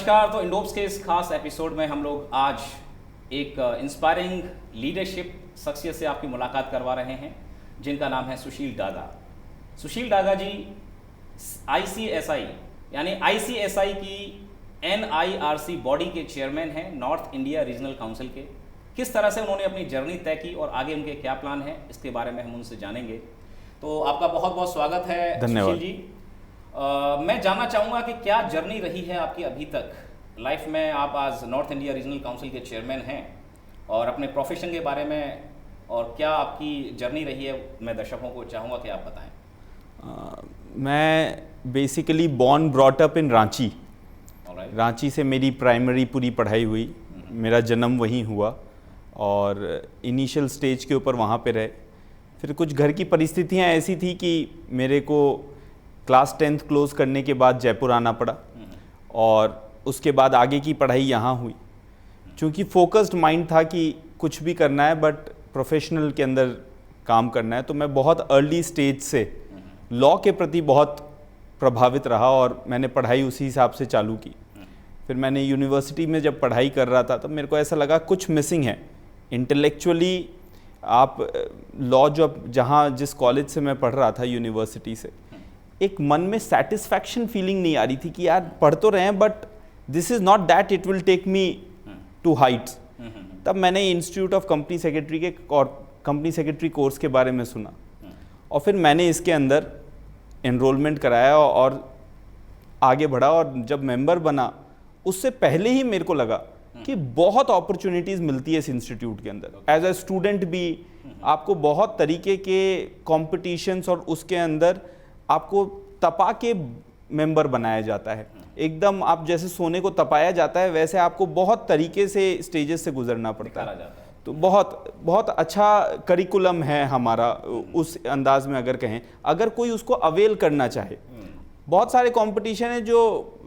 नमस्कार। तो इंडोप्स के इस खास एपिसोड में हम लोग आज एक इंस्पायरिंग लीडरशिप शख्सियत से आपकी मुलाकात करवा रहे हैं, जिनका नाम है सुशील डागा। सुशील डागा जी ICSI यानी ICSI की NIRC बॉडी के चेयरमैन हैं, नॉर्थ इंडिया रीजनल काउंसिल के। किस तरह से उन्होंने अपनी जर्नी तय की और आगे उनके क्या प्लान है, इसके बारे में हम उनसे जानेंगे। तो आपका बहुत बहुत स्वागत है सुशील जी। मैं जानना चाहूँगा कि क्या जर्नी रही है आपकी अभी तक लाइफ में। आप आज नॉर्थ इंडिया रीजनल काउंसिल के चेयरमैन हैं और अपने प्रोफेशन के बारे में और क्या आपकी जर्नी रही है, मैं दर्शकों को चाहूँगा कि आप बताएं। मैं basically born brought up in Ranchi. Ranchi से मेरी प्राइमरी पूरी पढ़ाई हुई, मेरा जन्म वहीं हुआ और इनिशियल स्टेज के ऊपर वहाँ पे रहे। फिर कुछ घर की परिस्थितियाँ ऐसी थी कि मेरे को क्लास 10th क्लोज करने के बाद जयपुर आना पड़ा और उसके बाद आगे की पढ़ाई यहाँ हुई। चूँकि फोकस्ड माइंड था कि कुछ भी करना है बट प्रोफेशनल के अंदर काम करना है, तो मैं बहुत अर्ली स्टेज से लॉ के प्रति बहुत प्रभावित रहा और मैंने पढ़ाई उसी हिसाब से चालू की। फिर मैंने यूनिवर्सिटी में जब पढ़ाई कर रहा था तो मेरे को ऐसा लगा कुछ मिसिंग है इंटेलेक्चुअली। आप लॉ जहाँ जिस कॉलेज से मैं पढ़ रहा था यूनिवर्सिटी से, एक मन में सेटिस्फैक्शन फीलिंग नहीं आ रही थी कि यार पढ़ तो रहे हैं but this is not that it will take me to heights. तब मैंने इंस्टीट्यूट ऑफ कंपनी सेक्रेटरी के और कंपनी सेक्रेटरी कोर्स के बारे में सुना और फिर मैंने इसके अंदर एनरोलमेंट कराया और आगे बढ़ा। और जब मेंबर बना उससे पहले ही मेरे को लगा कि बहुत अपॉर्चुनिटीज़ मिलती है इस इंस्टीट्यूट के अंदर। एज अ स्टूडेंट भी आपको बहुत तरीके के कॉम्पिटिशन्स और उसके अंदर आपको तपा के मेंबर बनाया जाता है। एकदम आप जैसे सोने को तपाया जाता है वैसे आपको बहुत तरीके से स्टेजेस से गुजरना पड़ता है। तो बहुत बहुत अच्छा करिकुलम है हमारा उस अंदाज में अगर कहें, अगर कोई उसको अवेल करना चाहे। बहुत सारे कंपटीशन है जो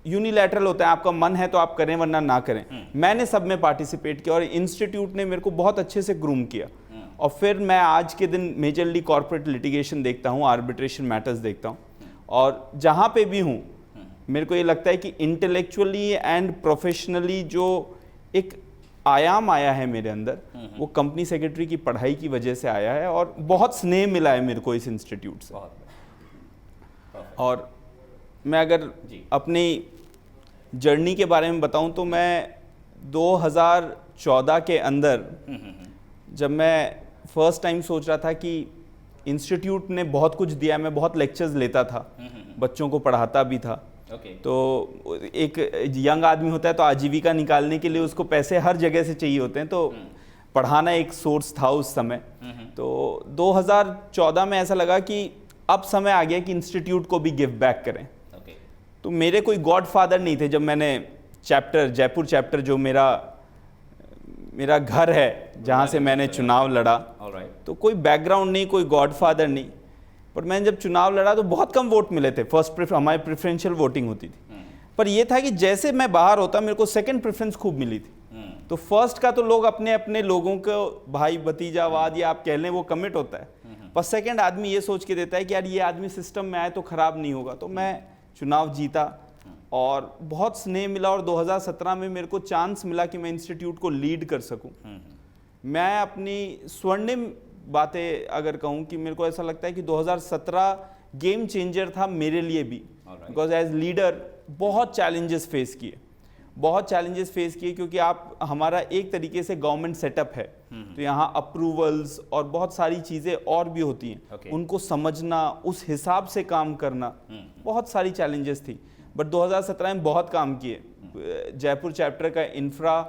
यूनिलैटरल होता है, आपका मन है तो आप करें वरना ना करें। मैंने सब में पार्टिसिपेट किया और इंस्टीट्यूट ने मेरे को बहुत अच्छे से ग्रूम किया। और फिर मैं आज के दिन मेजरली कॉर्पोरेट लिटिगेशन देखता हूँ, आर्बिट्रेशन मैटर्स देखता हूँ और जहाँ पे भी हूँ मेरे को ये लगता है कि इंटेलेक्चुअली एंड प्रोफेशनली जो एक आयाम आया है मेरे अंदर वो कंपनी सेक्रेटरी की पढ़ाई की वजह से आया है और बहुत स्नेह मिला है मेरे को इस इंस्टीट्यूट से। और मैं अगर अपनी जर्नी के बारे में बताऊं तो मैं 2014 के अंदर जब मैं फर्स्ट टाइम सोच रहा था कि इंस्टीट्यूट ने बहुत कुछ दिया, मैं बहुत लेक्चर्स लेता था, बच्चों को पढ़ाता भी था। तो एक यंग आदमी होता है तो आजीविका निकालने के लिए उसको पैसे हर जगह से चाहिए होते हैं, तो पढ़ाना एक सोर्स था उस समय। तो 2014 में ऐसा लगा कि अब समय आ गया कि इंस्टीट्यूट को भी गिव बैक करें। तो मेरे कोई गॉड फादर नहीं थे। जब मैंने जयपुर चैप्टर जो मेरा घर है जहाँ से मैंने चुनाव लड़ा, तो कोई बैकग्राउंड नहीं, कोई गॉडफादर नहीं, पर मैंने जब चुनाव लड़ा तो बहुत कम वोट मिले थे। हमारी प्रेफरेंशियल वोटिंग होती थी, पर ये था कि जैसे मैं बाहर होता मेरे को सेकंड प्रेफरेंस खूब मिली थी। तो फर्स्ट का तो लोग अपने अपने लोगों को भाई भतीजावाद या आप कह लें वो कमिट होता है, पर सेकंड आदमी ये सोच के देता है कि यार ये आदमी सिस्टम में आए तो खराब नहीं होगा। तो मैं चुनाव जीता और बहुत स्नेह मिला और 2017 में मेरे को चांस मिला कि मैं इंस्टीट्यूट को लीड कर सकूं। मैं अपनी स्वर्णिम बातें अगर कहूं कि मेरे को ऐसा लगता है कि 2017 गेम चेंजर था मेरे लिए भी, बिकॉज एज लीडर बहुत चैलेंजेस फेस किए क्योंकि आप हमारा एक तरीके से गवर्नमेंट सेटअप है, तो यहाँ अप्रूवल्स और बहुत सारी चीज़ें और भी होती हैं, उनको समझना, उस हिसाब से काम करना, बहुत सारी चैलेंजेस थी। बट 2017 में बहुत काम किए। जयपुर चैप्टर का इंफ्रा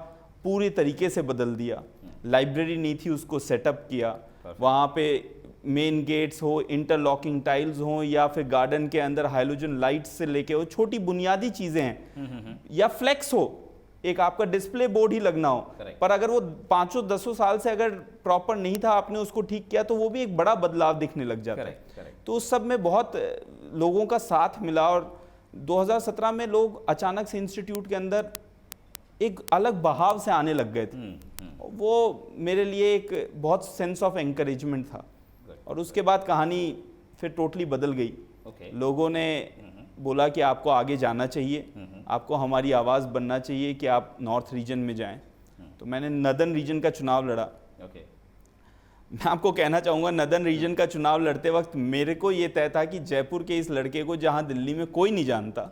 पूरी तरीके से बदल दिया, लाइब्रेरी नहीं थी उसको सेटअप किया, वहाँ पे मेन गेट्स हो, इंटरलॉकिंग टाइल्स हो या फिर गार्डन के अंदर हाइलोजन लाइट्स से लेके वो छोटी बुनियादी चीज़ें हैं, या फ्लेक्स हो, एक आपका डिस्प्ले बोर्ड ही लगना हो, पर अगर वो 5-10 साल से अगर प्रॉपर नहीं था, आपने उसको ठीक किया तो वो भी एक बड़ा बदलाव दिखने लग जाता है। तो उस सब में बहुत लोगों का साथ मिला और 2017 में लोग अचानक से इंस्टीट्यूट के अंदर एक अलग बहाव से आने लग गए थे। वो मेरे लिए एक बहुत सेंस ऑफ एनकरेजमेंट था और उसके बाद कहानी फिर टोटली बदल गई। लोगों ने बोला कि आपको आगे जाना चाहिए आपको हमारी आवाज़ बनना चाहिए कि आप नॉर्थ रीजन में जाएं। तो मैंने नदर्न रीजन का चुनाव लड़ा। मैं आपको कहना चाहूँगा, नदर्न रीजन का चुनाव लड़ते वक्त मेरे को ये तय था कि जयपुर के इस लड़के को जहाँ दिल्ली में कोई नहीं जानता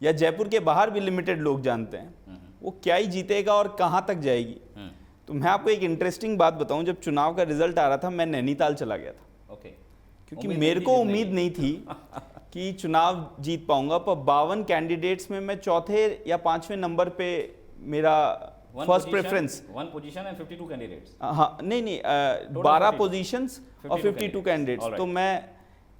या जयपुर के बाहर भी लिमिटेड लोग जानते हैं, वो क्या ही जीतेगा और कहाँ तक जाएगी। तो मैं आपको एक इंटरेस्टिंग बात बताऊं, जब चुनाव का रिजल्ट आ रहा था मैं नैनीताल चला गया था। क्योंकि मेरे को उम्मीद नहीं थी कि चुनाव जीत पाऊंगा। पर 52 कैंडिडेट्स में मैं चौथे या 5वें नंबर पे मेरा first preference. 1 position and 52 candidates. हाँ नहीं 12 पोजीशंस और 52 कैंडिडेट्स। तो मैं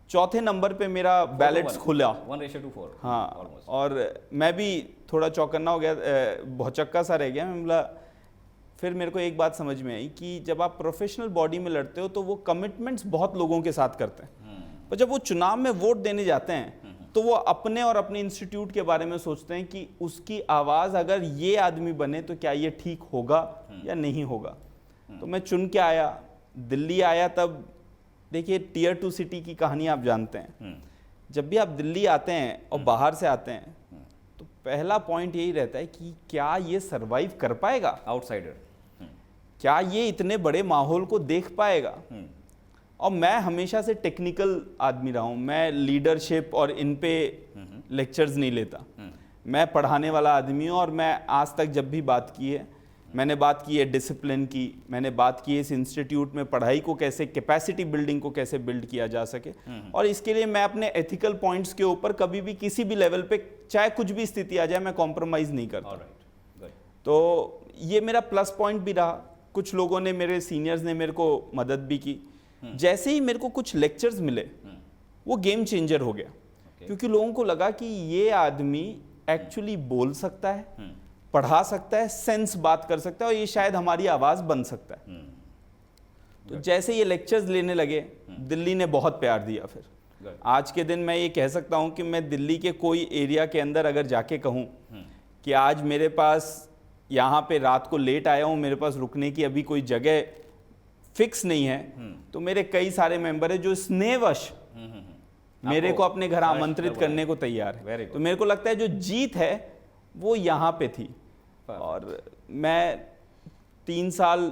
चौथे नंबर पे मेरा बैलेट्स खुला 1:4। हाँ, और मैं भी थोड़ा चौकन्ना हो गया, बहुत चक्का सा रह गया। मैं बोला, फिर मेरे को एक बात समझ में आई कि जब आप प्रोफेशनल बॉडी में लड़ते हो तो वो कमिटमेंट्स बहुत लोगों के साथ करते हैं, पर जब वो चुनाव में वोट देने जाते हैं तो वो अपने और अपने इंस्टीट्यूट के बारे में सोचते हैं कि उसकी आवाज़ अगर ये आदमी बने तो क्या ये ठीक होगा या नहीं होगा। तो मैं चुन के आया, दिल्ली आया। तब देखिए, टियर 2 सिटी की कहानी आप जानते हैं। जब भी आप दिल्ली आते हैं और बाहर से आते हैं तो पहला पॉइंट यही रहता है कि क्या ये सरवाइव कर पाएगा, आउटसाइडर, क्या ये इतने बड़े माहौल को देख पाएगा। और मैं हमेशा से टेक्निकल आदमी रहा हूँ, मैं लीडरशिप और इन पे लेक्चर्स नहीं लेता। मैं पढ़ाने वाला आदमी हूँ और मैं आज तक जब भी बात की है, मैंने बात की है डिसिप्लिन की, मैंने बात की है इस इंस्टीट्यूट में पढ़ाई को कैसे, कैपेसिटी बिल्डिंग को कैसे बिल्ड किया जा सके। और इसके लिए मैं अपने एथिकल पॉइंट्स के ऊपर कभी भी किसी भी लेवल पे, चाहे कुछ भी स्थिति आ जाए, मैं कॉम्प्रोमाइज़ नहीं करता। तो ये मेरा प्लस पॉइंट भी रहा। कुछ लोगों ने, मेरे सीनियर्स ने मेरे को मदद भी की। जैसे ही मेरे को कुछ लेक्चर्स मिले, वो गेम चेंजर हो गया। क्योंकि लोगों को लगा कि ये आदमी एक्चुअली बोल सकता है, पढ़ा सकता है, सेंस बात कर सकता है और ये शायद हमारी आवाज़ बन सकता है। तो जैसे ये लेक्चर्स लेने लगे, दिल्ली ने बहुत प्यार दिया। फिर आज के दिन मैं ये कह सकता हूँ कि मैं दिल्ली के कोई एरिया के अंदर अगर जाके कहूँ कि आज मेरे पास यहाँ पे रात को लेट आया हूँ, मेरे पास रुकने की अभी कोई जगह फिक्स नहीं है, तो मेरे कई सारे मेंबर है जो स्नेहवश मेरे को अपने घर आमंत्रित करने को तैयार है। तो मेरे को लगता है जो जीत है वो यहाँ पे थी। और मैं 3 साल,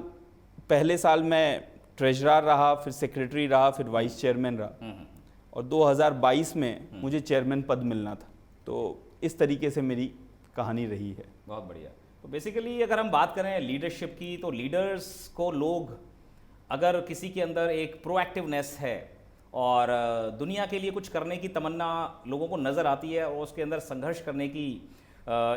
पहले साल मैं ट्रेजरर रहा, फिर सेक्रेटरी रहा, फिर वाइस चेयरमैन रहा और 2022 में मुझे चेयरमैन पद मिलना था। तो इस तरीके से मेरी कहानी रही है। बहुत बढ़िया। तो बेसिकली अगर हम बात करें लीडरशिप की, तो लीडर्स को लोग, अगर किसी के अंदर एक प्रोएक्टिवनेस है और दुनिया के लिए कुछ करने की तमन्ना लोगों को नज़र आती है और उसके अंदर संघर्ष करने की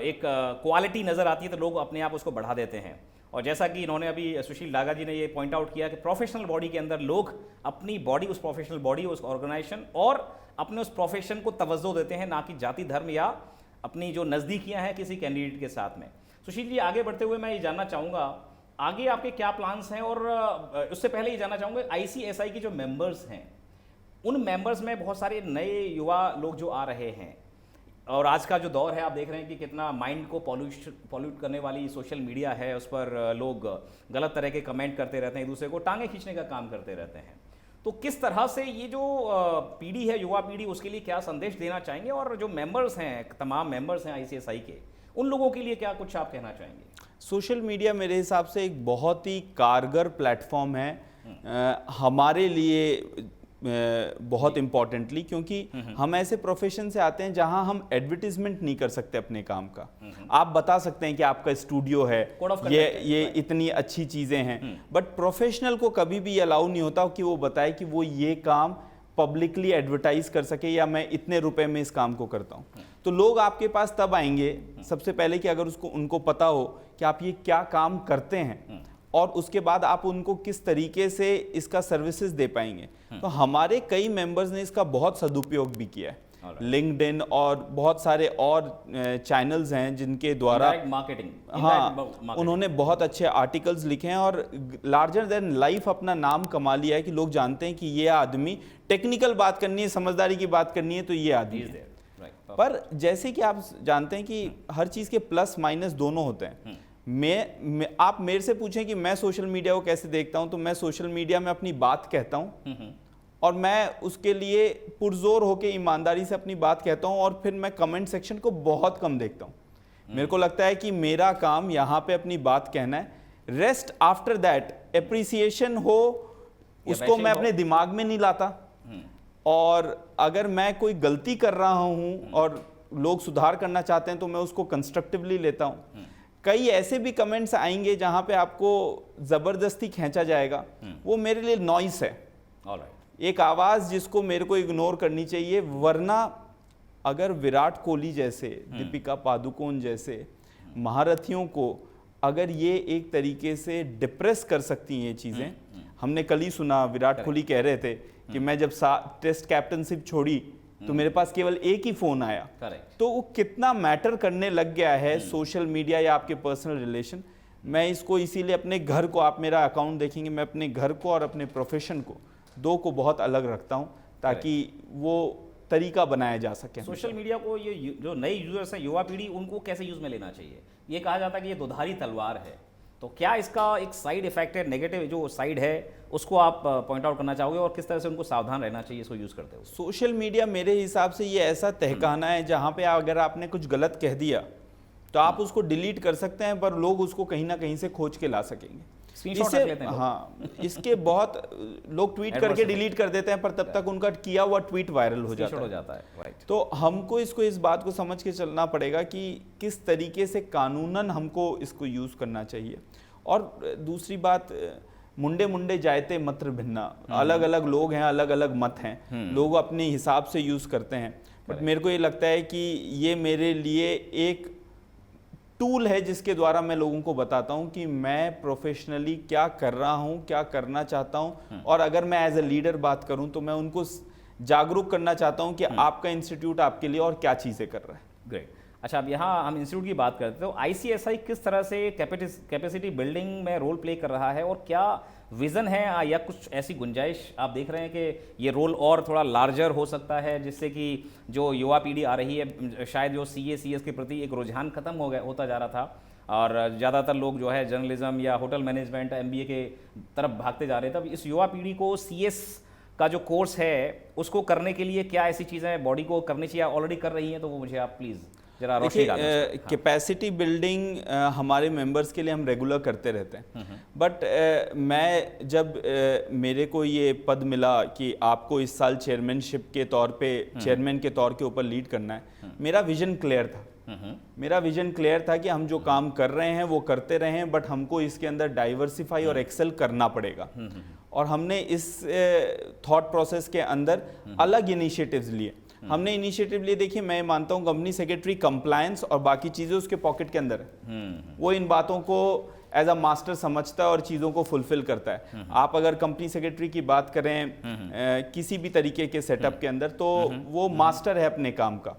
एक क्वालिटी नज़र आती है, तो लोग अपने आप उसको बढ़ा देते हैं। और जैसा कि इन्होंने अभी सुशील डागा जी ने ये पॉइंट आउट किया कि प्रोफेशनल बॉडी के अंदर लोग अपनी बॉडी, उस प्रोफेशनल बॉडी, उस ऑर्गेनाइजेशन और अपने उस प्रोफेशन को तवज्जो देते हैं, ना कि जाति धर्म या अपनी जो नज़दीकियाँ हैं किसी कैंडिडेट के साथ में। सुशील जी, आगे बढ़ते हुए मैं ये जानना चाहूँगा आगे आपके क्या प्लान्स हैं, और उससे पहले ये जानना चाहूँगा ICSI के जो मेंबर्स हैं, उन मेंबर्स में बहुत सारे नए युवा लोग जो आ रहे हैं, और आज का जो दौर है आप देख रहे हैं कि कितना माइंड को पॉल्यूट करने वाली सोशल मीडिया है, उस पर लोग गलत तरह के कमेंट करते रहते हैं, एक दूसरे को टांगे खींचने का काम करते रहते हैं। तो किस तरह से ये जो पीढ़ी है, युवा पीढ़ी, उसके लिए क्या संदेश देना चाहेंगे, और जो मेंबर्स हैं, तमाम मेंबर्स हैं ICSI के, उन लोगों के लिए क्या कुछ आप कहना चाहेंगे? सोशल मीडिया मेरे हिसाब से एक बहुत ही कारगर प्लेटफॉर्म है हमारे लिए, बहुत इम्पॉर्टेंटली, क्योंकि हम ऐसे प्रोफेशन से आते हैं जहां हम एडवर्टीजमेंट नहीं कर सकते अपने काम का। आप बता सकते हैं कि आपका स्टूडियो है, ये इतनी अच्छी चीज़ें हैं, बट प्रोफेशनल को कभी भी अलाउ नहीं होता कि वो बताए कि वो ये काम पब्लिकली एडवर्टाइज कर सके या मैं इतने रुपए में इस काम को करता हूँ। तो लोग आपके पास तब आएंगे सबसे पहले कि अगर उनको पता हो कि आप ये क्या काम करते हैं, और उसके बाद आप उनको किस तरीके से इसका सर्विसेज दे पाएंगे। तो हमारे कई मेंबर्स ने इसका बहुत सदुपयोग भी किया है। लिंक्डइन और बहुत सारे और चैनल्स हैं जिनके द्वारा मार्केटिंग, हाँ, उन्होंने बहुत अच्छे आर्टिकल्स लिखे हैं और लार्जर देन लाइफ अपना नाम कमा लिया है कि लोग जानते हैं कि ये आदमी टेक्निकल बात करनी है, समझदारी की बात करनी है तो ये आदमी है। पर जैसे कि आप जानते हैं कि हर चीज़ के प्लस माइनस दोनों होते हैं। आप मेरे से पूछें कि मैं सोशल मीडिया को कैसे देखता हूं, तो मैं सोशल मीडिया में अपनी बात कहता हूं और मैं उसके लिए पुरजोर होकर ईमानदारी से अपनी बात कहता हूं, और फिर मैं कमेंट सेक्शन को बहुत कम देखता हूं। मेरे को लगता है कि मेरा काम यहाँ पे अपनी बात कहना है, रेस्ट आफ्टर दैट एप्रिसिएशन हो उसको मैं अपने दिमाग में नहीं लाता। और अगर मैं कोई गलती कर रहा हूं और लोग सुधार करना चाहते हैं तो मैं उसको कंस्ट्रक्टिवली लेता हूं। कई ऐसे भी कमेंट्स आएंगे जहां पे आपको जबरदस्ती खींचा जाएगा, वो मेरे लिए नॉइस है, एक आवाज जिसको मेरे को इग्नोर करनी चाहिए। वरना अगर विराट कोहली जैसे, दीपिका पादुकोण जैसे महारथियों को अगर ये एक तरीके से डिप्रेस कर सकती हैं ये चीजें, हमने कल ही सुना विराट कोहली कह रहे थे कि मैं जब टेस्ट कैप्टनशिप छोड़ी तो मेरे पास केवल एक ही फोन आया। तो वो कितना मैटर करने लग गया है सोशल मीडिया या आपके पर्सनल रिलेशन। मैं इसको इसीलिए अपने घर को, आप मेरा अकाउंट देखेंगे, मैं अपने घर को और अपने प्रोफेशन को, दो को बहुत अलग रखता हूं ताकि वो तरीका बनाया जा सके। सोशल मीडिया को ये जो नई यूजर्स हैं, युवा पीढ़ी, उनको कैसे यूज में लेना चाहिए? ये कहा जाता है कि ये दुधारी तलवार है, तो क्या इसका एक साइड इफेक्ट है, नेगेटिव जो साइड है उसको आप पॉइंट आउट करना चाहोगे और किस तरह से उनको सावधान रहना चाहिए इसको यूज करते हुए? सोशल मीडिया मेरे हिसाब से ये ऐसा तहखाना है जहां पे अगर आपने कुछ गलत कह दिया तो आप उसको डिलीट कर सकते हैं, पर लोग उसको कहीं ना कहीं से खोज के ला सकेंगे। इसके बहुत लोग ट्वीट करके डिलीट कर देते हैं, पर तब तक उनका किया हुआ ट्वीट वायरल हो जाता है। तो हमको इसको इस बात को समझ के चलना पड़ेगा कि किस तरीके से कानूनन हमको इसको यूज करना चाहिए। और दूसरी बात, मुंडे मुंडे जायते मत्र भिन्ना, अलग अलग लोग हैं, अलग अलग मत हैं, लोग अपने हिसाब से यूज करते हैं। बट मेरे को ये लगता है कि ये मेरे लिए एक टूल है जिसके द्वारा मैं लोगों को बताता हूं कि मैं प्रोफेशनली क्या कर रहा हूं, क्या करना चाहता हूं। और अगर मैं एज ए लीडर बात करूं तो मैं उनको जागरूक करना चाहता हूं कि आपका इंस्टीट्यूट आपके लिए और क्या चीजें कर रहा है। ग्रेट। अच्छा, अब यहाँ हम इंस्टीट्यूट की बात करते हैं, तो ICSI किस तरह से कैपेसिटी बिल्डिंग में रोल प्ले कर रहा है और क्या विजन है या कुछ ऐसी गुंजाइश आप देख रहे हैं कि ये रोल और थोड़ा लार्जर हो सकता है, जिससे कि जो युवा पीढ़ी आ रही है, शायद जो CA CS के प्रति एक रुझान खत्म होता जा रहा था और ज़्यादातर लोग जो है जर्नलिज्म या होटल मैनेजमेंट MBA के तरफ भागते जा रहे थे, तब इस युवा पीढ़ी को CS का जो कोर्स है उसको करने के लिए क्या ऐसी चीज़ें बॉडी को करनी चाहिए, ऑलरेडी कर रही हैं, तो वो मुझे आप प्लीज़ जरा रोशनी डालें। कैपेसिटी बिल्डिंग हमारे मेंबर्स के लिए हम रेगुलर करते रहते हैं, बट मैं जब मेरे को ये पद मिला कि आपको इस साल चेयरमैनशिप के तौर पे, चेयरमैन के तौर के ऊपर लीड करना है, मेरा विजन क्लियर था। मेरा विजन क्लियर था कि हम जो काम कर रहे हैं वो करते रहें, बट हमको इसके अंदर डाइवर्सिफाई और एक्सेल करना पड़ेगा। और हमने इस थॉट प्रोसेस के अंदर अलग इनिशिएटिव्स लिए। हमने इनिशिएटिव लिए, देखिए मैं मानता हूं कंपनी सेक्रेटरी कंप्लायंस और बाकी चीजें उसके पॉकेट के अंदर है, वो इन बातों को एज अ मास्टर समझता है और चीजों को फुलफिल करता है। आप अगर कंपनी सेक्रेटरी की बात करें किसी भी तरीके के सेटअप के अंदर, तो वो मास्टर है अपने काम का।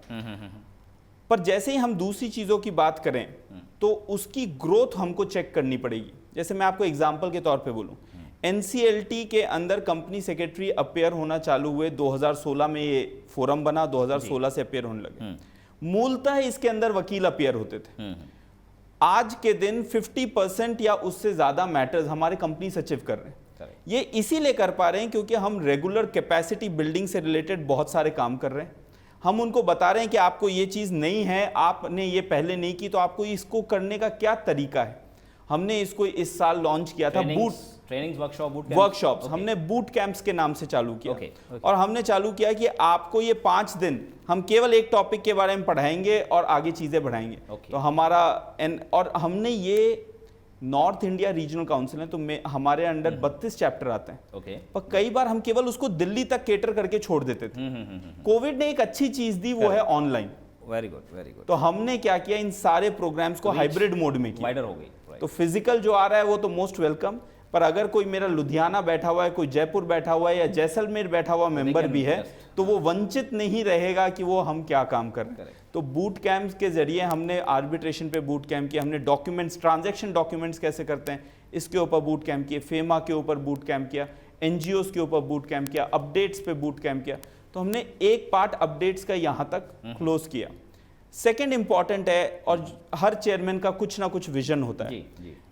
पर जैसे ही हम दूसरी चीजों की बात करें तो उसकी ग्रोथ हमको चेक करनी पड़ेगी। जैसे मैं आपको एग्जाम्पल के तौर पर बोलूं, NCLT के अंदर कंपनी सेक्रेटरी अपेयर होना चालू हुए 2016 में, ये फोरम बना 2016 से अपेयर होने लगे। मूलतः इसके अंदर वकील अपेयर होते थे। आज के दिन 50% या उससे ज्यादा मैटर्स हमारे कंपनी सचिव कर रहे हैं। ये इसीलिए कर पा रहे हैं क्योंकि हम रेगुलर कैपेसिटी बिल्डिंग से रिलेटेड बहुत सारे काम कर रहे हैं। हम उनको बता रहे हैं कि आपको ये चीज नहीं है, आपने ये पहले नहीं की, तो आपको इसको करने का क्या तरीका है। हमने इसको इस साल लॉन्च किया था, ट्रेनिंग्स, वर्कशॉप्स हमने बूट कैंप्स के नाम से चालू किया। और हमने चालू किया कि आपको ये 5 दिन हम केवल एक टॉपिक के बारे में पढ़ाएंगे और आगे चीजें बढ़ाएंगे। तो हमारा और हमने ये नॉर्थ इंडिया रीजनल काउंसिल है, तो हमारे अंडर 32 चैप्टर आते हैं। पर कई बार हम केवल उसको दिल्ली तक केटर करके छोड़ देते थे। कोविड ने एक अच्छी चीज दी, वो है online. Very good, very good. तो हमने क्या किया, इन सारे प्रोग्राम्स को हाइब्रिड मोड में किया। वाइडर हो गई। तो फिजिकल जो आ रहा है वो तो मोस्ट वेलकम, पर अगर कोई मेरा लुधियाना बैठा हुआ है, कोई जयपुर बैठा हुआ है या जैसलमेर बैठा हुआ मेंबर भी है, तो वो वंचित नहीं रहेगा कि वो हम क्या काम कर रहे हैं। तो बूट कैंप के जरिए हमने आर्बिट्रेशन पे बूट कैंप किया, हमने डॉक्यूमेंट्स, ट्रांजैक्शन डॉक्यूमेंट्स कैसे करते हैं इसके ऊपर बूट कैंप किए, फेमा के ऊपर बूट कैंप किया, NGOs के ऊपर बूट कैंप किया, अपडेट्स पे बूट कैंप किया। तो हमने एक पार्ट अपडेट्स का यहाँ तक क्लोज किया। सेकेंड इंपॉर्टेंट है, और हर चेयरमैन का कुछ ना कुछ विजन होता है।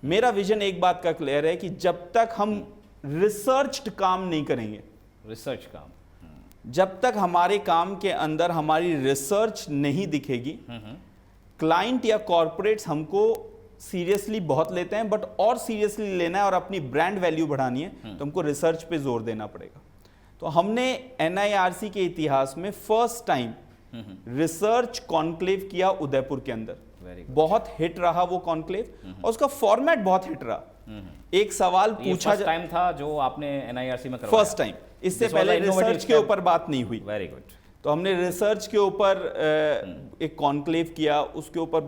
मेरा विजन एक बात का क्लियर है कि जब तक हम रिसर्च्ड काम नहीं करेंगे, रिसर्च काम, जब तक हमारे काम के अंदर हमारी रिसर्च नहीं दिखेगी, क्लाइंट या कॉरपोरेट्स हमको सीरियसली बहुत लेते हैं, बट और सीरियसली लेना है और अपनी ब्रांड वैल्यू बढ़ानी है तो हमको रिसर्च पे जोर देना पड़ेगा। तो हमने NIRC के इतिहास में फर्स्ट टाइम रिसर्च कॉन्क्लेव किया उदयपुर के अंदर। बहुत हिट रहा वो कॉन्क्लेव और उसका फॉर्मेट बहुत हिट रहा। एक सवाल पूछा, फर्स्ट टाइम था जो आपने NIRC में करवाया? फर्स्ट टाइम, इससे पहले रिसर्च के ऊपर बात नहीं हुई। Very good. तो हमने रिसर्च के ऊपर एक कॉन्क्लेव किया, उसके ऊपर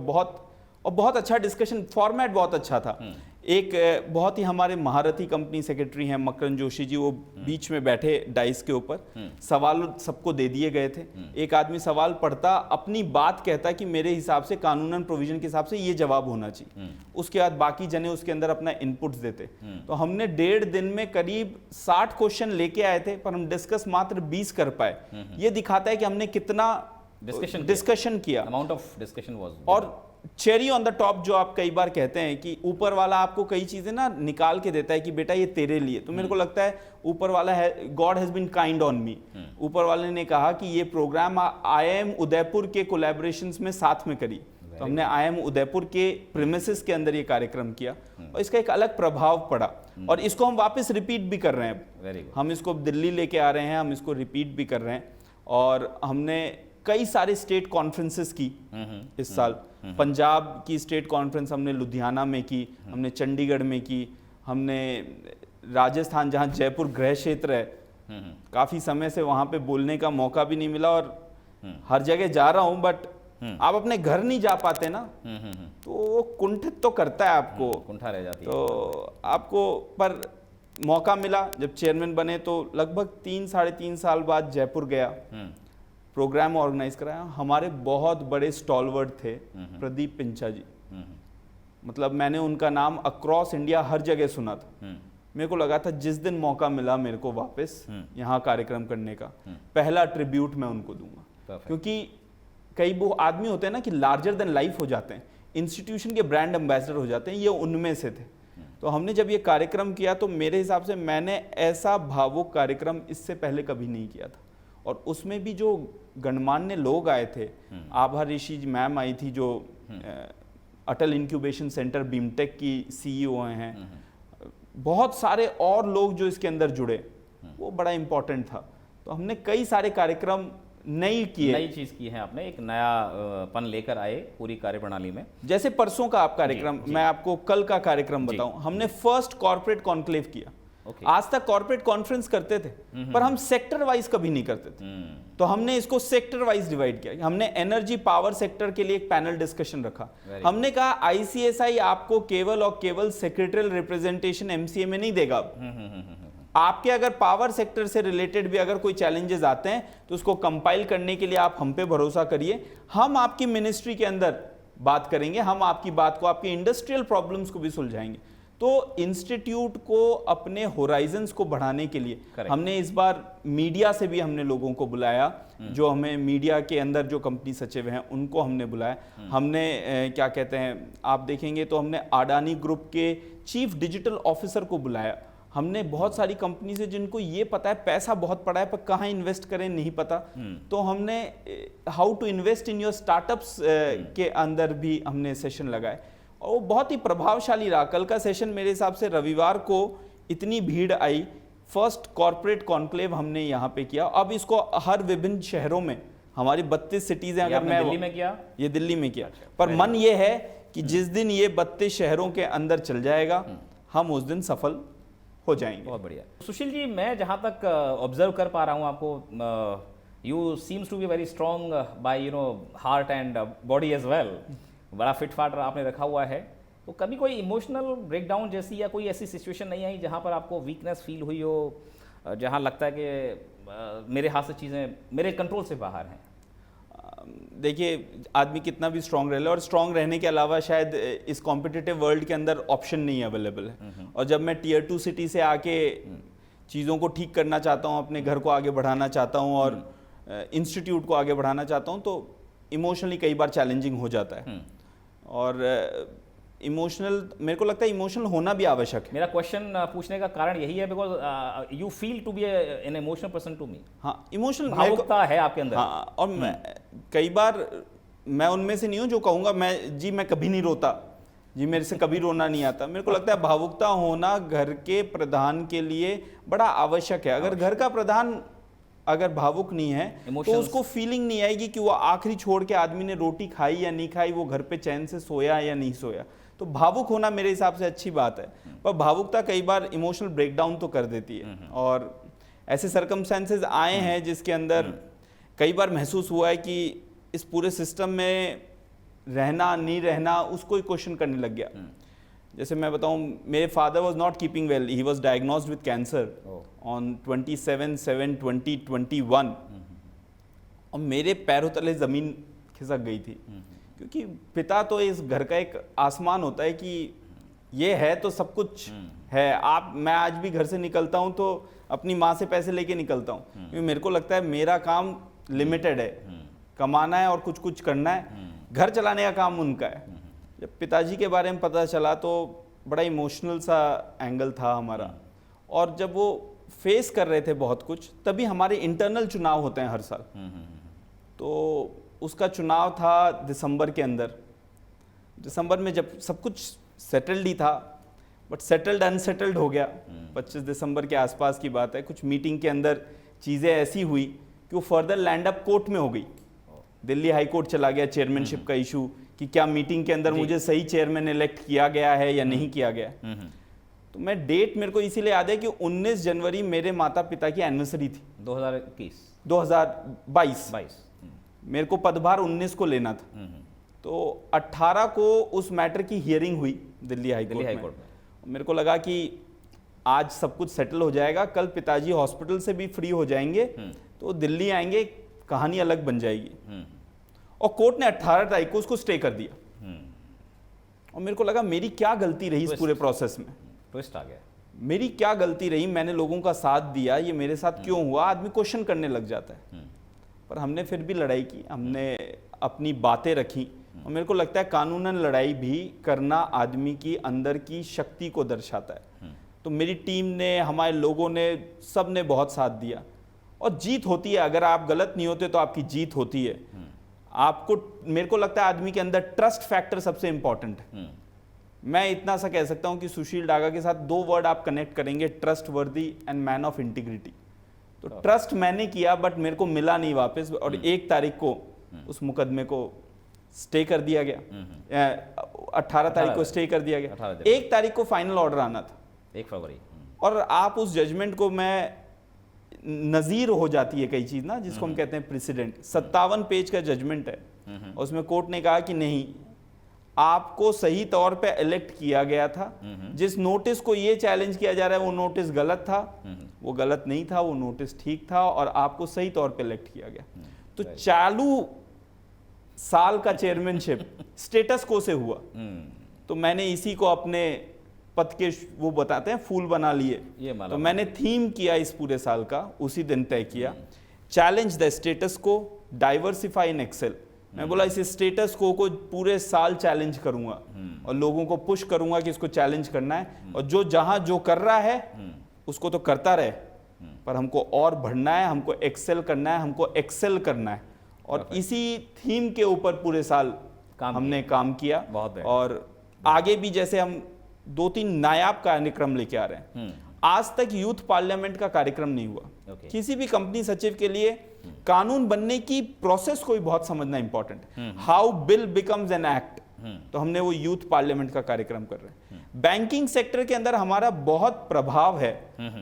बहुत अच्छा डिस्कशन, फॉर्मेट बहुत अच्छा था। एक बहुत ही हमारे महारथी कंपनी सेक्रेटरी हैं मकरन जोशी जी, वो बीच में बैठे डाइस के ऊपर, सवाल सबको दे दिए गए थे। एक आदमी सवाल पढ़ता, अपनी बात कहता कि मेरे हिसाब से कानूनन प्रोविजन के हिसाब से ये जवाब होना चाहिए। उसके बाद बाकी जने उसके अंदर अपना इनपुट्स देते। तो हमने 1.5 दिन में करीब 60 क्वेश्चन लेके आए थे, पर हम डिस्कस मात्र 20 कर पाए। ये दिखाता है कि हमने कितना डिस्कशन किया। अमाउंट ऑफ डिस्कशन वाज, और चेरी ऑन द टॉप जो आप कई बार कहते हैं कि ऊपर वाला आपको कई चीजें ना निकाल के देता है कि बेटा ये तेरे लिए, तो मेरे को लगता है ऊपर वाला है, God has been kind on me. ऊपर वाले ने कहा कि ये प्रोग्राम IIM उदयपुर के कोलैबोरेशंस में साथ में करी। तो हमने IIM उदयपुर के प्रीमिसेस के अंदर ये कार्यक्रम किया और इसका एक अलग प्रभाव पड़ा और इसको हम वापस रिपीट भी कर रहे हैं। हम इसको दिल्ली लेके आ रहे हैं, हम इसको रिपीट भी कर रहे हैं और हमने कई सारे स्टेट कॉन्फ्रेंसेस की इस साल। पंजाब की स्टेट कॉन्फ्रेंस हमने लुधियाना में की, हमने चंडीगढ़ में की, हमने राजस्थान जहां जयपुर गृह क्षेत्र है, काफ़ी समय से वहां पे बोलने का मौका भी नहीं मिला और हर जगह जा रहा हूं, बट आप अपने घर नहीं जा पाते ना, तो वो कुंठित तो करता है आपको, कुंठा रह जाती है। तो आपको पर मौका मिला जब चेयरमैन बने, तो लगभग 3-3.5 साल बाद जयपुर गया, प्रोग्राम ऑर्गेनाइज कराया। हमारे बहुत बड़े स्टॉलवर्ड थे प्रदीप पिंचा जी, मतलब मैंने उनका नाम अक्रॉस इंडिया हर जगह सुना था। मेरे को लगा था जिस दिन मौका मिला मेरे को वापस यहाँ कार्यक्रम करने का, पहला ट्रिब्यूट मैं उनको दूंगा। क्योंकि कई वो आदमी होते हैं ना कि लार्जर देन लाइफ हो जाते हैं, इंस्टीट्यूशन के ब्रांड एम्बेसडर हो जाते हैं, ये उनमें से थे। तो हमने जब ये कार्यक्रम किया तो मेरे हिसाब से मैंने ऐसा भावुक कार्यक्रम इससे पहले कभी नहीं किया था। और उसमें भी जो गणमान्य लोग आए थे, आभा ऋषि मैम आई थी जो अटल इंक्यूबेशन सेंटर बीमटेक की CEO हैं, बहुत सारे और लोग जो इसके अंदर जुड़े, वो बड़ा इंपॉर्टेंट था। तो हमने कई सारे कार्यक्रम नई चीज की है, आपने एक नया पन लेकर आए पूरी कार्यप्रणाली में। जैसे परसों का आप कार्यक्रम, मैं आपको कल का कार्यक्रम बताऊं, हमने फर्स्ट कॉर्पोरेट कॉन्क्लेव किया। आज तक कॉर्पोरेट कॉन्फ्रेंस करते थे पर हम सेक्टर वाइज कभी नहीं करते थे, तो हमने इसको सेक्टर वाइज डिवाइड किया। हमने एनर्जी पावर सेक्टर के लिए एक पैनल डिस्कशन रखा। हमने कहा ICSI आपको केवल और केवल सेक्रेटरियल रिप्रेजेंटेशन MCA में नहीं देगा। आपके अगर पावर सेक्टर से रिलेटेड भी अगर कोई चैलेंजेस आते हैं तो उसको कंपाइल करने के लिए आप हम पे भरोसा करिए, हम आपकी मिनिस्ट्री के अंदर बात करेंगे, हम आपकी बात को, आपकी इंडस्ट्रियल प्रॉब्लम्स को भी सुलझाएंगे। तो इंस्टीट्यूट को अपने होराइजन्स को बढ़ाने के लिए हमने इस बार मीडिया से भी हमने लोगों को बुलाया, जो हमें मीडिया के अंदर जो कंपनी सचिव हैं उनको हमने बुलाया। हमने क्या कहते हैं, आप देखेंगे तो हमने अडानी ग्रुप के चीफ डिजिटल ऑफिसर को बुलाया। हमने बहुत सारी कंपनी से जिनको ये पता है पैसा बहुत पड़ा है पर कहाँ इन्वेस्ट करें नहीं पता, तो हमने how to invest in your startups के अंदर भी हमने सेशन लगाए और वो बहुत ही प्रभावशाली रहा। कल का सेशन मेरे हिसाब से रविवार को इतनी भीड़ आई। फर्स्ट कॉर्पोरेट कॉन्क्लेव हमने यहाँ पे किया। अब इसको हर विभिन्न शहरों में, हमारी 32 सिटीज हैं, अगर मैं दिल्ली में किया, ये दिल्ली में किया, पर मन ये है कि जिस दिन ये 32 शहरों के अंदर चल जाएगा हम उस दिन सफल हो जाएंगे। बहुत बढ़िया। सुशील जी, मैं जहाँ तक ऑब्जर्व कर पा रहा हूँ आपको, you seems to be very strong by heart and body as well. बड़ा फिट फाट आपने रखा हुआ है, तो कभी कोई इमोशनल ब्रेकडाउन जैसी या कोई ऐसी सिचुएशन नहीं आई जहाँ पर आपको वीकनेस फील हुई हो, जहाँ लगता है कि मेरे हाथ से चीज़ें मेरे कंट्रोल से बाहर हैं? देखिए, आदमी कितना भी स्ट्रांग रह ले, और स्ट्रांग रहने के अलावा शायद इस कॉम्पिटिटिव वर्ल्ड के अंदर ऑप्शन नहीं अवेलेबल है। और जब मैं Tier 2 सिटी से आके चीज़ों को ठीक करना चाहता हूँ, अपने घर को आगे बढ़ाना चाहता हूँ और इंस्टीट्यूट को आगे बढ़ाना चाहता हूँ, तो इमोशनली कई बार चैलेंजिंग हो जाता है। और इमोशनल, मेरे को लगता है इमोशनल होना भी आवश्यक है। मेरा क्वेश्चन पूछने का कारण यही है because you feel to be an emotional person to me. हाँ, इमोशनल भावुकता है आपके अंदर। हाँ, और मैं कई बार मैं उनमें से नहीं हूँ जो कहूँगा मैं कभी नहीं रोता जी, मेरे से कभी रोना नहीं आता। मेरे को लगता है भावुकता होना घर के प्रधान के लिए बड़ा आवश्यक है। अगर घर का प्रधान अगर भावुक नहीं है तो उसको फीलिंग नहीं आएगी कि वो आखिरी छोड़ के आदमी ने रोटी खाई या नहीं खाई, वो घर पे चैन से सोया या नहीं सोया। तो भावुक होना मेरे हिसाब से अच्छी बात है, पर भावुकता कई बार इमोशनल ब्रेकडाउन तो कर देती है। और ऐसे सर्कमस्टेंसेस आए हैं जिसके अंदर कई बार महसूस हुआ है कि इस पूरे सिस्टम में रहना नहीं रहना उसको ही क्वेश्चन करने लग गया। जैसे मैं बताऊं, मेरे father was not keeping well, he was diagnosed with cancer on 27/7/2021 और मेरे पैरों तले ज़मीन खिसक गई थी, क्योंकि पिता तो इस घर का एक आसमान होता है कि ये है तो सब कुछ है। मैं आज भी घर से निकलता हूं तो अपनी माँ से पैसे लेके निकलता हूं, क्योंकि मेरे को लगता है मेरा काम लिमिटेड है, कमाना है और कुछ कुछ करना है, घर चलाने का काम उनका है। जब पिताजी के बारे में पता चला तो बड़ा इमोशनल सा एंगल था हमारा, और जब वो फेस कर रहे थे बहुत कुछ, तभी हमारे इंटरनल चुनाव होते हैं हर साल। तो उसका चुनाव था दिसंबर के अंदर। दिसंबर में जब सब कुछ सेटल्ड ही था, बट सेटल्ड अनसेटल्ड हो गया। 25 दिसंबर के आसपास की बात है। कुछ मीटिंग के अंदर चीज़ें ऐसी हुई कि वो फर्दर लैंड अप कोर्ट में हो गई। दिल्ली हाई कोर्ट चला गया चेयरमैनशिप का इशू कि क्या मीटिंग के अंदर मुझे सही चेयरमैन इलेक्ट किया गया है या नहीं किया गया। तो मैं डेट मेरे को इसीलिए याद है कि 19 जनवरी मेरे माता पिता की एनिवर्सरी थी। 2022 मेरे को पदभार 19 को लेना था, तो 18 को उस मैटर की हियरिंग हुई दिल्ली हाई कोर्ट में। मेरे को लगा कि आज सब कुछ सेटल हो जाएगा, कल पिताजी हॉस्पिटल से भी फ्री हो जाएंगे तो दिल्ली आएंगे, कहानी अलग बन जाएगी। और कोर्ट ने 18 तारीख को उसको स्टे कर दिया। और मेरे को लगा मेरी क्या गलती रही इस पूरे प्रोसेस में। ट्विस्ट आ गया, मेरी क्या गलती रही, मैंने लोगों का साथ दिया, ये मेरे साथ क्यों हुआ। आदमी क्वेश्चन करने लग जाता है। पर हमने फिर भी लड़ाई की, हमने अपनी बातें रखी। और मेरे को लगता है कानूनन लड़ाई भी करना आदमी की अंदर की शक्ति को दर्शाता है। तो मेरी टीम ने, हमारे लोगों ने, सब ने बहुत साथ दिया और जीत होती है। अगर आप गलत नहीं होते तो आपकी जीत होती है। आपको, मेरे को लगता है आदमी के अंदर ट्रस्ट फैक्टर सबसे इंपॉर्टेंट है। मैं इतना सा कह सकता हूं कि सुशील डागा के साथ 2 वर्ड आप कनेक्ट करेंगे, ट्रस्ट वर्दी एंड मैन ऑफ इंटीग्रिटी। तो ट्रस्ट मैंने किया बट मेरे को मिला नहीं वापस, और 1 तारीख को उस मुकदमे को स्टे कर दिया गया। 18 तारीख को स्टे कर दिया गया। 1 तारीख को फाइनल ऑर्डर आना था, 1 फरवरी। और आप उस जजमेंट को, मैं नज़ीर हो जाती है कई चीज़ ना, जिसको हम कहते हैं प्रेसिडेंट। 57 पेज का जजमेंट है। उसमें कोर्ट ने कहा कि नहीं, आपको सही तौर पे इलेक्ट किया गया था। जिस नोटिस को ये चैलेंज किया जा रहा है वो नोटिस गलत था, वो गलत नहीं था, वो नोटिस ठीक था, और आपको सही तौर पे इलेक्ट किया गया। तो चालू साल का चेयरमैनशिप स्टेटस को से हुआ। तो मैंने इसी को अपने पद के, वो बताते हैं, फूल बना लिए। तो मैंने थीम किया इस पूरे साल का, उसी दिन तय किया, चैलेंज द स्टेटस को, डाइवर्सिफाई इन एक्सेल। मैं बोला इस स्टेटस को पूरे साल चैलेंज करूंगा और लोगों को पुश करूंगा कि इसको चैलेंज करना है, और जो जहां जो कर रहा है उसको तो करता रहे, पर हमको और बढ़ना है, हमको एक्सेल करना है, हमको एक्सेल करना है। और इसी थीम के ऊपर पूरे साल हमने काम किया। और आगे भी जैसे हम 2-3 नायाब कार्यक्रम लेके आ रहे हैं। आज तक यूथ पार्लियामेंट का कार्यक्रम नहीं हुआ। किसी भी कंपनी सचिव के लिए कानून बनने की प्रोसेस को भी बहुत समझना इंपॉर्टेंट है। How bill becomes an act. तो हमने वो यूथ पार्लियामेंट का कार्यक्रम कर रहे हैं। बैंकिंग सेक्टर के अंदर हमारा बहुत प्रभाव है,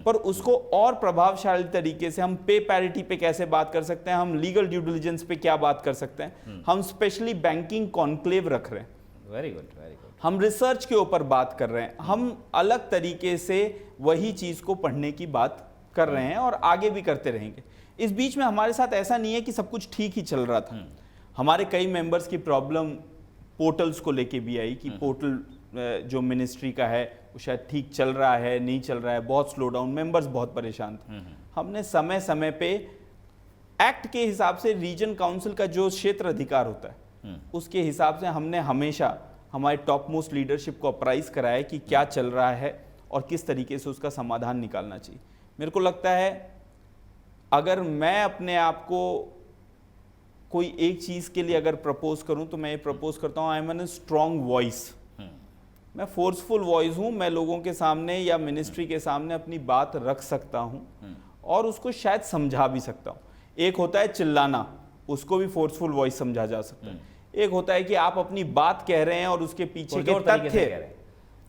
पर उसको और प्रभावशाली तरीके से हम पे पैरिटी पे कैसे बात कर सकते हैं, हम लीगल ड्यू डिलिजेंस पे क्या बात कर सकते हैं, हम स्पेशली बैंकिंग कॉन्क्लेव रख रहे हैं। Very good, very good. हम रिसर्च के ऊपर बात कर रहे हैं, हम अलग तरीके से वही चीज को पढ़ने की बात कर रहे हैं और आगे भी करते रहेंगे। इस बीच में हमारे साथ ऐसा नहीं है कि सब कुछ ठीक ही चल रहा था। हमारे कई मेंबर्स की प्रॉब्लम पोर्टल्स को लेके भी आई कि पोर्टल जो मिनिस्ट्री का है वो शायद ठीक चल रहा है, नहीं चल रहा है, बहुत स्लो डाउन, मेंबर्स बहुत परेशान थे। हमने समय समय पे एक्ट के हिसाब से रीजन काउंसिल का जो क्षेत्र अधिकार होता है उसके हिसाब से हमने हमेशा हमारे टॉप मोस्ट लीडरशिप को अप्राइज कराए कि क्या चल रहा है और किस तरीके से उसका समाधान निकालना चाहिए। मेरे को लगता है अगर मैं अपने आप को कोई एक चीज़ के लिए अगर प्रपोज करूं तो मैं ये प्रपोज करता हूं, I am an strong voice. मैं फोर्सफुल वॉइस हूं, मैं लोगों के सामने या मिनिस्ट्री के सामने अपनी बात रख सकता हूं और उसको शायद समझा भी सकता हूं। एक होता है चिल्लाना, उसको भी फोर्सफुल वॉइस समझा जा सकता है। एक होता है कि आप अपनी बात कह रहे हैं और उसके पीछे के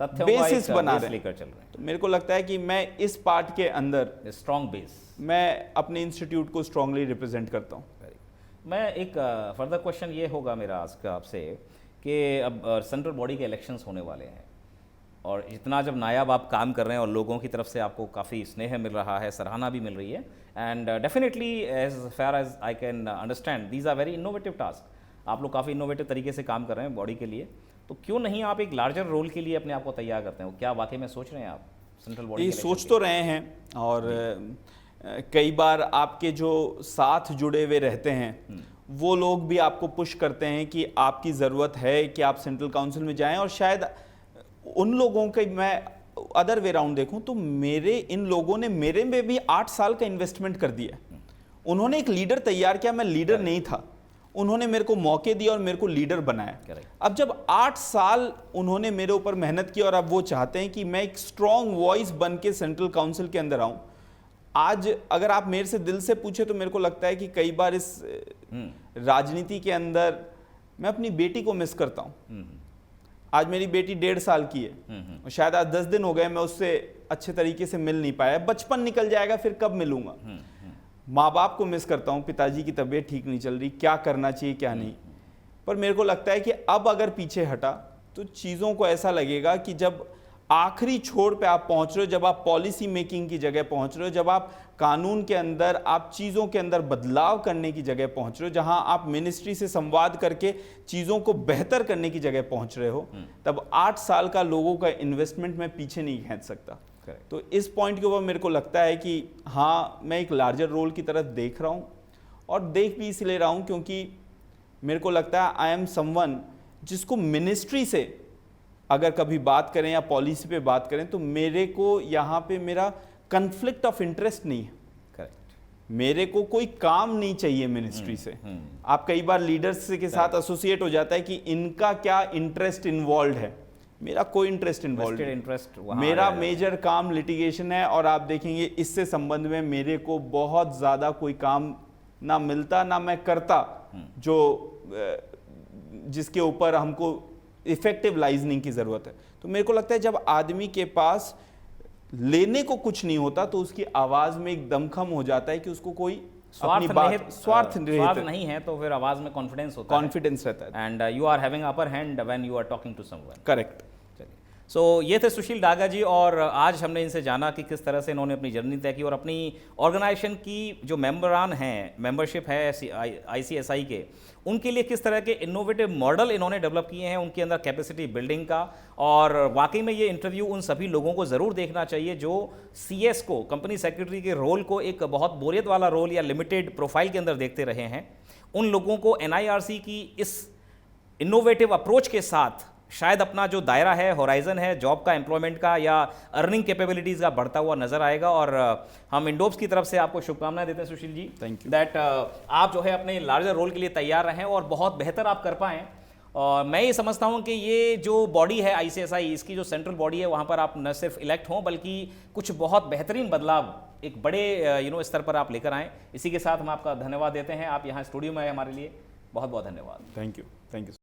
तथ्य बेसिस बना रहे हैं। तो मेरे को लगता है कि मैं इस पार्ट के अंदर स्ट्रॉन्ग बेस, मैं अपने इंस्टीट्यूट को स्ट्रांगली रिप्रेजेंट करता हूँ। मैं एक फर्दर क्वेश्चन ये होगा मेरा आज का आपसे कि अब सेंट्रल बॉडी के इलेक्शंस होने वाले हैं और इतना जब नायाब आप काम कर रहे हैं और लोगों की तरफ से आपको काफ़ी स्नेह मिल रहा है, सराहना भी मिल रही है, and definitely as far as I can understand these are very innovative task. आप लोग काफ़ी इनोवेटिव तरीके से काम कर रहे हैं बॉडी के लिए, तो क्यों नहीं आप एक लार्जर रोल के लिए अपने आप को तैयार करते हैं? क्या वाकई में सोच रहे हैं आप सेंट्रल बॉडी? ये सोच तो रहे हैं और कई बार आपके जो साथ जुड़े हुए रहते हैं वो लोग भी आपको पुश करते हैं कि आपकी ज़रूरत है कि आप सेंट्रल काउंसिल में जाएं, और शायद उन लोगों के मैं अदर वे राउंड देखूं तो इन लोगों ने मेरे में भी 8 साल का इन्वेस्टमेंट कर दिया। उन्होंने एक लीडर तैयार किया, मैं लीडर नहीं था, उन्होंने मेरे को मौके दिया और मेरे को लीडर बनाया। अब जब 8 साल उन्होंने मेरे ऊपर मेहनत की और अब वो चाहते हैं कि मैं एक स्ट्रॉन्ग वॉइस बन के सेंट्रल काउंसिल के अंदर आऊं। आज अगर आप मेरे से दिल से पूछे तो मेरे को लगता है कि कई बार इस राजनीति के अंदर मैं अपनी बेटी को मिस करता हूं। आज मेरी बेटी 1.5 साल की है और शायद आज 10 दिन हो गए मैं उससे अच्छे तरीके से मिल नहीं पाया। बचपन निकल जाएगा, फिर कब मिलूंगा। माँ बाप को मिस करता हूँ, पिताजी की तबीयत ठीक नहीं चल रही, क्या करना चाहिए क्या नहीं। पर मेरे को लगता है कि अब अगर पीछे हटा तो चीज़ों को ऐसा लगेगा कि जब आखिरी छोर पे आप पहुंच रहे हो, जब आप पॉलिसी मेकिंग की जगह पहुंच रहे हो, जब आप कानून के अंदर, आप चीज़ों के अंदर बदलाव करने की जगह पहुंच रहे हो, जहां आप मिनिस्ट्री से संवाद करके चीज़ों को बेहतर करने की जगह पहुंच रहे हो, तब 8 साल का लोगों का इन्वेस्टमेंट मैं पीछे नहीं खींच सकता। तो इस पॉइंट के ऊपर मेरे को लगता है कि हाँ, मैं एक लार्जर रोल की तरफ देख रहा हूँ और देख भी इसलिए रहा हूँ क्योंकि मेरे को लगता है आई एम समवन जिसको मिनिस्ट्री से अगर कभी बात करें या पॉलिसी पे बात करें तो मेरे को यहाँ पे मेरा कन्फ्लिक्ट ऑफ इंटरेस्ट नहीं है। करेक्ट, मेरे को कोई काम नहीं चाहिए मिनिस्ट्री से। आप कई बार लीडर्स के साथ एसोसिएट हो जाता है कि इनका क्या इंटरेस्ट इन्वॉल्व है, मेरा कोई इंटरेस्ट इन्वॉल्व नहीं। मेरा मेजर काम लिटिगेशन है और आप देखेंगे इससे संबंध में मेरे को बहुत ज़्यादा कोई काम ना मिलता ना मैं करता जो जिसके ऊपर हमको इफेक्टिव लाइजनिंग की ज़रूरत है। तो मेरे को लगता है जब आदमी के पास लेने को कुछ नहीं होता तो उसकी आवाज़ में एक दमखम हो जाता है कि उसको कोई स्वार्थ नहीं है, तो फिर आवाज़ में कॉन्फिडेंस होता है, कॉन्फिडेंस रहता है, and you are having upper hand when you are talking to someone. Correct. So ये थे सुशील डागा जी, और आज हमने इनसे जाना कि किस तरह से इन्होंने अपनी जर्नी तय की और अपनी ऑर्गेनाइजेशन की जो मेंबरान हैं, मेंबरशिप है ICSI के, उनके लिए किस तरह के इनोवेटिव मॉडल इन्होंने डेवलप किए हैं, उनके अंदर कैपेसिटी बिल्डिंग का। और वाकई में ये इंटरव्यू उन सभी लोगों को ज़रूर देखना चाहिए जो CS को, कंपनी सेक्रेटरी के रोल को एक बहुत बोरियत वाला रोल या लिमिटेड प्रोफाइल के अंदर देखते रहे हैं। उन लोगों को NIRC की इस इनोवेटिव अप्रोच के साथ शायद अपना जो दायरा है, होराइजन है जॉब का, एम्प्लॉयमेंट का या अर्निंग कैपेबिलिटीज़ का बढ़ता हुआ नजर आएगा। और हम इंडोप्स की तरफ से आपको शुभकामनाएं देते हैं Sushil ji, thank you, that आप जो है अपने लार्जर रोल के लिए तैयार रहें और बहुत बेहतर आप कर पाएँ। और मैं ये समझता हूँ कि ये जो बॉडी है ICSI, इसकी जो सेंट्रल बॉडी है, वहाँ पर आप न सिर्फ इलेक्ट हों बल्कि कुछ बहुत बेहतरीन बदलाव एक बड़े स्तर पर आप लेकर आएँ। इसी के साथ हम आपका धन्यवाद देते हैं, आप यहाँ स्टूडियो में आए हमारे लिए, बहुत बहुत धन्यवाद। Thank you, thank you.